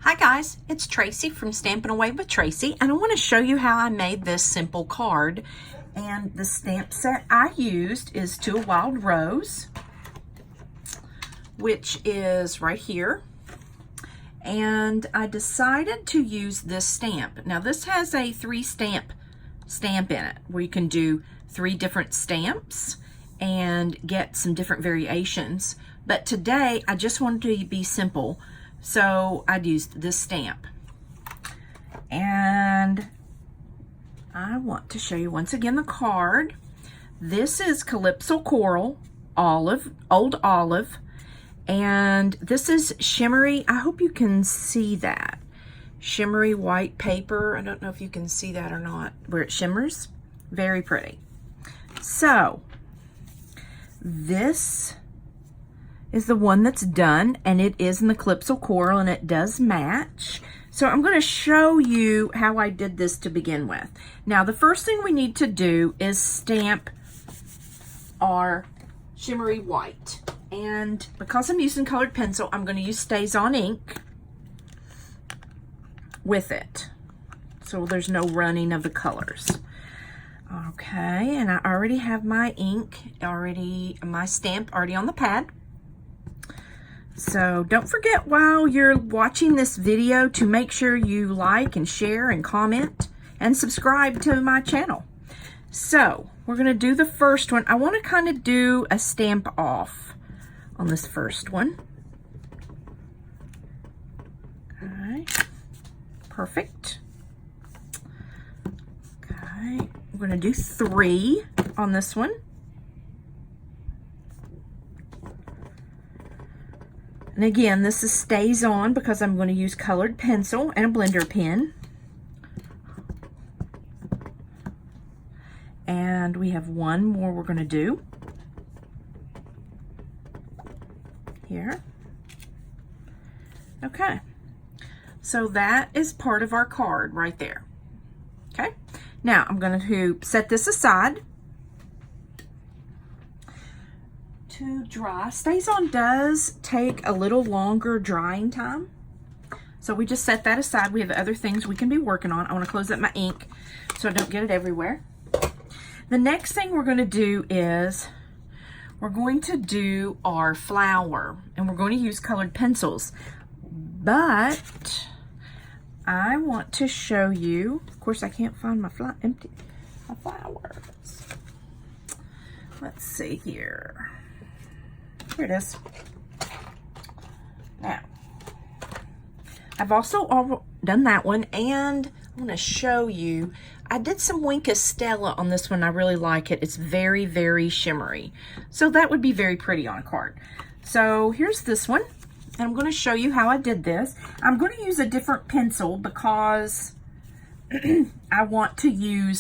Hi guys, it's Tracy from Stampin' Away with Tracy, and I want to show you how I made this simple card. And the stamp set I used is To a Wild Rose, which is right here. And I decided to use this stamp. Now this has a 3-stamp stamp in it, where you can do 3 different stamps and get some different variations. But today I just wanted to be simple. So I'd used this stamp, and I want to show you once again the card. This is Calypso Coral, Old Olive, and this is shimmery. I hope you can see that. Shimmery white paper. I don't know if you can see that or not, where it shimmers. Very pretty. So this is the one that's done, and it is in the Calypso Coral, and it does match. So I'm going to show you how I did this to begin with. Now the first thing we need to do is stamp our shimmery white, and because I'm using colored pencil, I'm going to use StazOn ink with it, so there's no running of the colors. Okay, and I already have my ink my stamp already on the pad. So don't forget, while you're watching this video, to make sure you like and share and comment and subscribe to my channel. So we're going to do the first one. I want to kind of do a stamp off on this first one. Okay, perfect. Okay, we're going to do 3 on this one. And again, this is StazOn because I'm going to use colored pencil and a blender pen. And we have one more we're going to do here. Okay, so that is part of our card right there. Okay, now I'm going to set this aside to dry. StazOn does take a little longer drying time, so we just set that aside. We have other things we can be working on. I want to close up my ink so I don't get it everywhere. The next thing we're going to do is we're going to do our flower, and we're going to use colored pencils, but I want to show you, of course I can't find my flowers. Let's see here. Here it is. Now, I've also done that one, and I'm going to show you. I did some Wink Estella on this one. I really like it. It's very, very shimmery. So that would be very pretty on a card. So here's this one, and I'm going to show you how I did this. I'm going to use a different pencil because I want to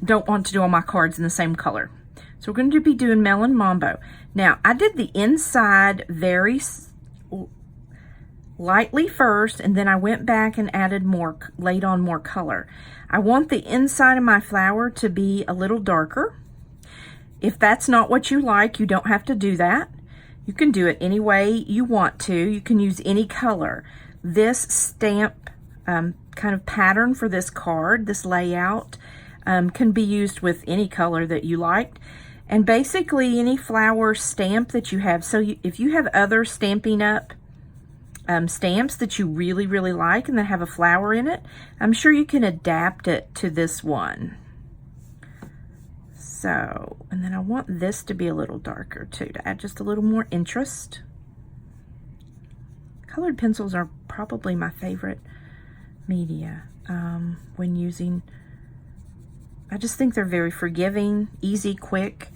don't want to do all my cards in the same color. So we're going to be doing Melon Mambo. Now, I did the inside very lightly first, and then I went back and laid on more color. I want the inside of my flower to be a little darker. If that's not what you like, you don't have to do that. You can do it any way you want to. You can use any color. This stamp kind of pattern for this card, this layout, can be used with any color that you liked. And basically any flower stamp that you have. So if you have other Stampin' Up stamps that you really, really like and that have a flower in it, I'm sure you can adapt it to this one. So, and then I want this to be a little darker too, to add just a little more interest. Colored pencils are probably my favorite media when using. I just think they're very forgiving, easy, quick.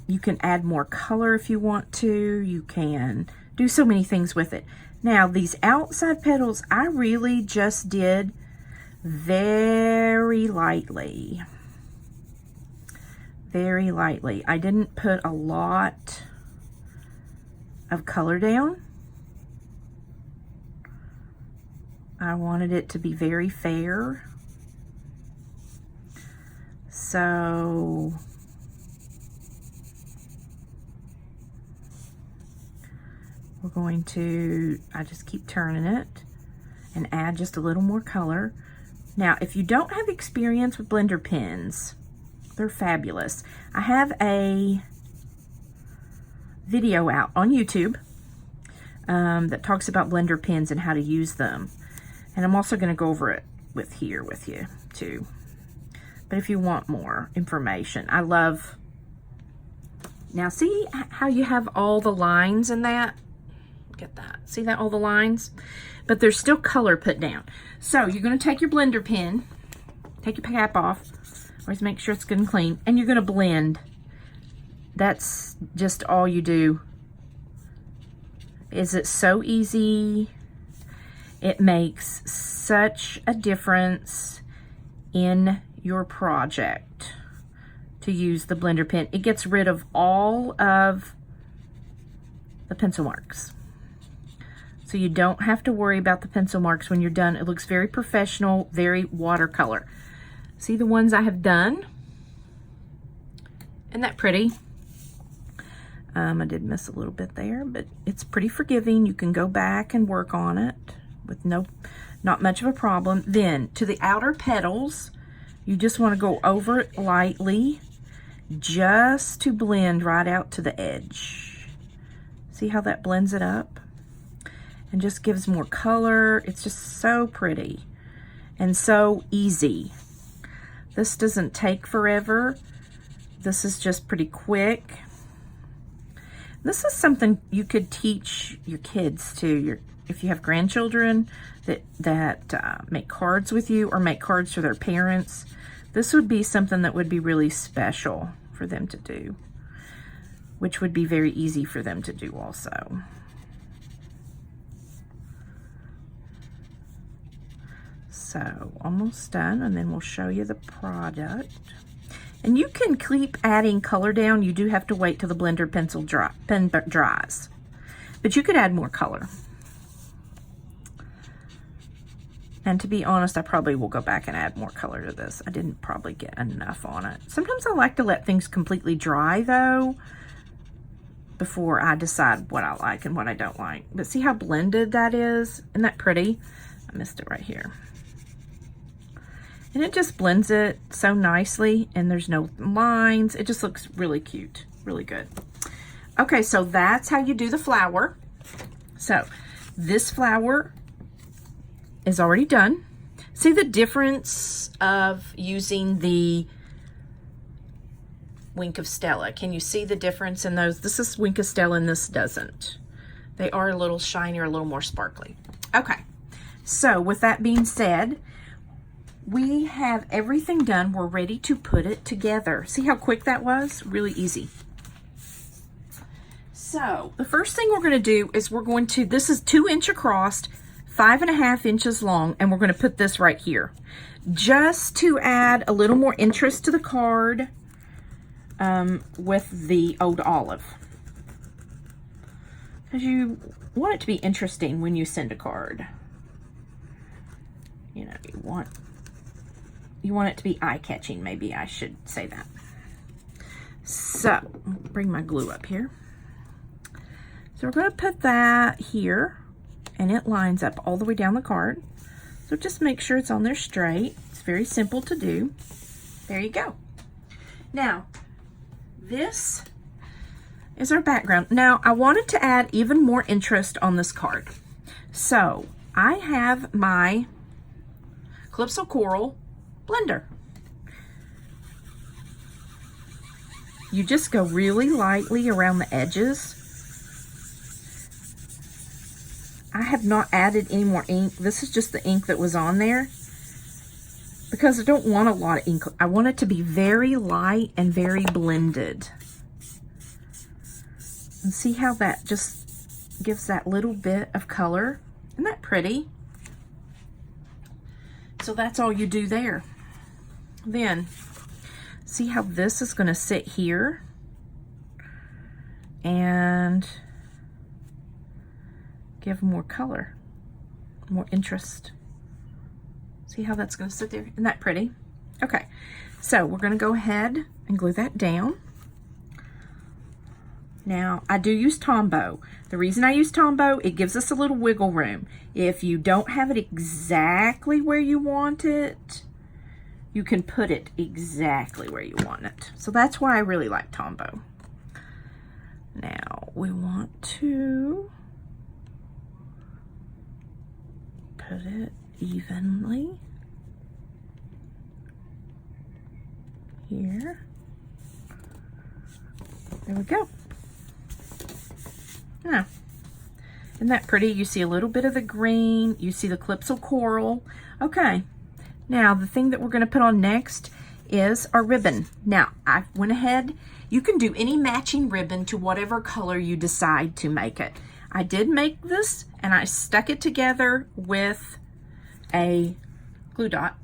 You can add more color if you want to. You can do so many things with it. Now, these outside petals, I really just did very lightly. Very lightly. I didn't put a lot of color down. I wanted it to be very fair. So we're going to, I just keep turning it and add just a little more color. Now, if you don't have experience with blender pens, they're fabulous. I have a video out on YouTube that talks about blender pens and how to use them. And I'm also going to go over it with you too. But if you want more information, I love, now see how you have all the lines in that? Look at that. See that, all the lines? But there's still color put down. So you're going to take your blender pen, take your cap off, always make sure it's good and clean, and you're going to blend. That's just all you do. Is it so easy? It makes such a difference in your project to use the blender pen. It gets rid of all of the pencil marks. So you don't have to worry about the pencil marks when you're done. It looks very professional, very watercolor. See the ones I have done? Isn't that pretty? I did miss a little bit there, but it's pretty forgiving. You can go back and work on it with not much of a problem. Then to the outer petals, you just want to go over it lightly just to blend right out to the edge. See how that blends it up? And just gives more color. It's just so pretty and so easy. This doesn't take forever. This is just pretty quick. This is something you could teach your kids too. If you have grandchildren that make cards with you or make cards for their parents, this would be something that would be really special for them to do, which would be very easy for them to do also. So almost done, and then we'll show you the product. And you can keep adding color down. You do have to wait till the blender pen dries, but you could add more color. And to be honest, I probably will go back and add more color to this. I didn't probably get enough on it. Sometimes I like to let things completely dry though before I decide what I like and what I don't like. But see how blended that is? Isn't that pretty? I missed it right here. And it just blends it so nicely, and there's no lines. It just looks really cute, really good. Okay, so that's how you do the flower. So this flower is already done. See the difference of using the Wink of Stella? Can you see the difference in those? This is Wink of Stella and this doesn't. They are a little shinier, a little more sparkly. Okay, so with that being said, we have everything done. We're ready to put it together. See how quick that was? Really easy. So the first thing we're going to do is this is 2 inch across, 5.5 inches long, and we're going to put this right here just to add a little more interest to the card with the old olive, because you want it to be interesting when you send a card. You know, you want it to be eye-catching, maybe I should say that. So, bring my glue up here. So we're going to put that here, and it lines up all the way down the card. So just make sure it's on there straight. It's very simple to do. There you go. Now, this is our background. Now, I wanted to add even more interest on this card. So, I have my Calypso Coral blender. You just go really lightly around the edges. I have not added any more ink. This is just the ink that was on there because I don't want a lot of ink. I want it to be very light and very blended. And see how that just gives that little bit of color? Isn't that pretty? So that's all you do there. Then, see how this is going to sit here and give more color, more interest. See how that's going to sit there? Isn't that pretty? Okay, so we're going to go ahead and glue that down. Now, I do use Tombow. The reason I use Tombow, it gives us a little wiggle room. If you don't have it exactly where you want it, you can put it exactly where you want it. So that's why I really like Tombow. Now, we want to put it evenly here. There we go. Now, isn't that pretty? You see a little bit of the green, you see the Calypso coral. Okay, now the thing that we're going to put on next is our ribbon. Now, I went ahead, you can do any matching ribbon to whatever color you decide to make it. I did make this, and I stuck it together with a glue dot.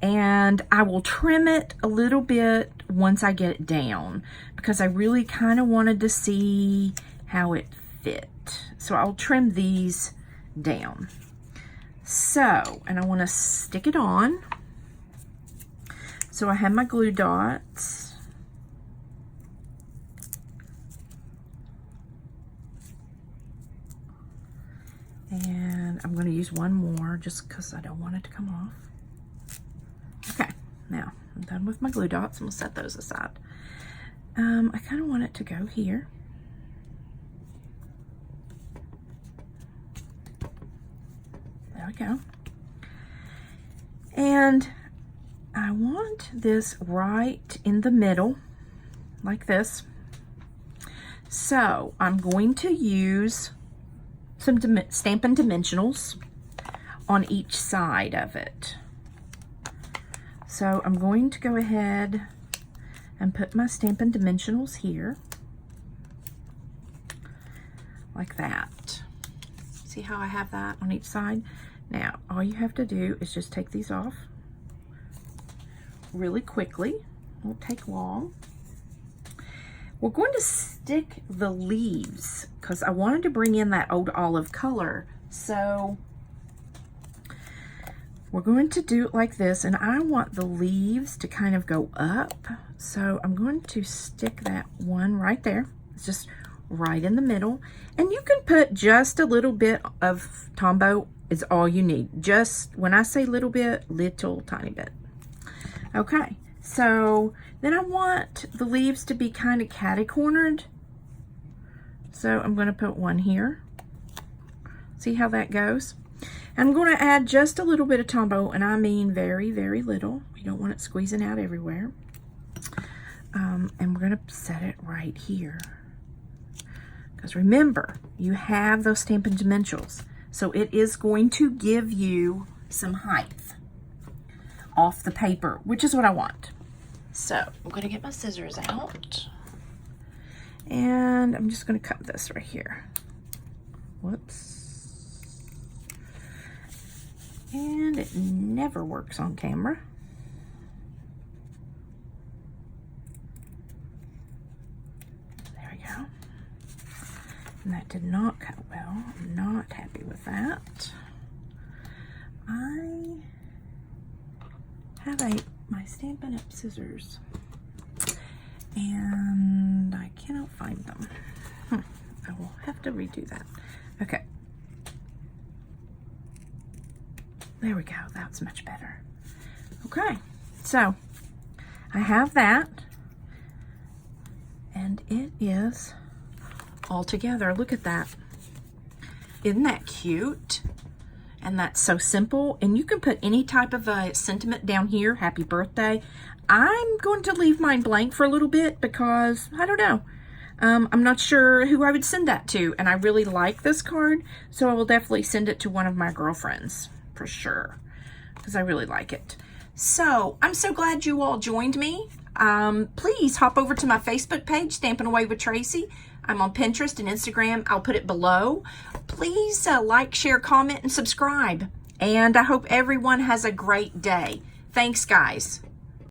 And I will trim it a little bit once I get it down, because I really kind of wanted to see how it fit. So I'll trim these down. So, and I want to stick it on. So I have my glue dots. And I'm going to use one more just because I don't want it to come off. Okay, now I'm done with my glue dots. I'm going to set those aside. I kind of want it to go here. There we go. And I want this right in the middle, like this. So I'm going to use some Stampin' Dimensionals on each side of it. So I'm going to go ahead and put my Stampin' Dimensionals here, like that. See how I have that on each side? Now, all you have to do is just take these off really quickly. Won't take long. We're going to stick the leaves because I wanted to bring in that old olive color. So we're going to do it like this, and I want the leaves to kind of go up. So I'm going to stick that one right there. It's just right in the middle. And you can put just a little bit of Tombow is all you need. Just, when I say little bit, little tiny bit. Okay, so then I want the leaves to be kind of catty-cornered. So I'm going to put one here. See how that goes? I'm going to add just a little bit of Tombow, and I mean very, very little. We don't want it squeezing out everywhere. And we're going to set it right here. Because remember, you have those Stampin' Dimensionals. So it is going to give you some height off the paper, which is what I want. So I'm going to get my scissors out. And I'm just going to cut this right here. Whoops. And it never works on camera. There we go. And that did not cut well. I'm not happy with that. I have my Stampin' Up! Scissors, and I cannot find them. I will have to redo that. Okay. There we go. That's much better. Okay. So, I have that, and it is all together. Look at that. Isn't that cute? And that's so simple. And you can put any type of a sentiment down here. Happy birthday. I'm going to leave mine blank for a little bit because, I don't know. I'm not sure who I would send that to. And I really like this card. So I will definitely send it to one of my girlfriends. For sure. Because I really like it. So, I'm so glad you all joined me. Please hop over to my Facebook page, Stampin' Away with Tracy. I'm on Pinterest and Instagram. I'll put it below. Please like, share, comment, and subscribe. And I hope everyone has a great day. Thanks, guys.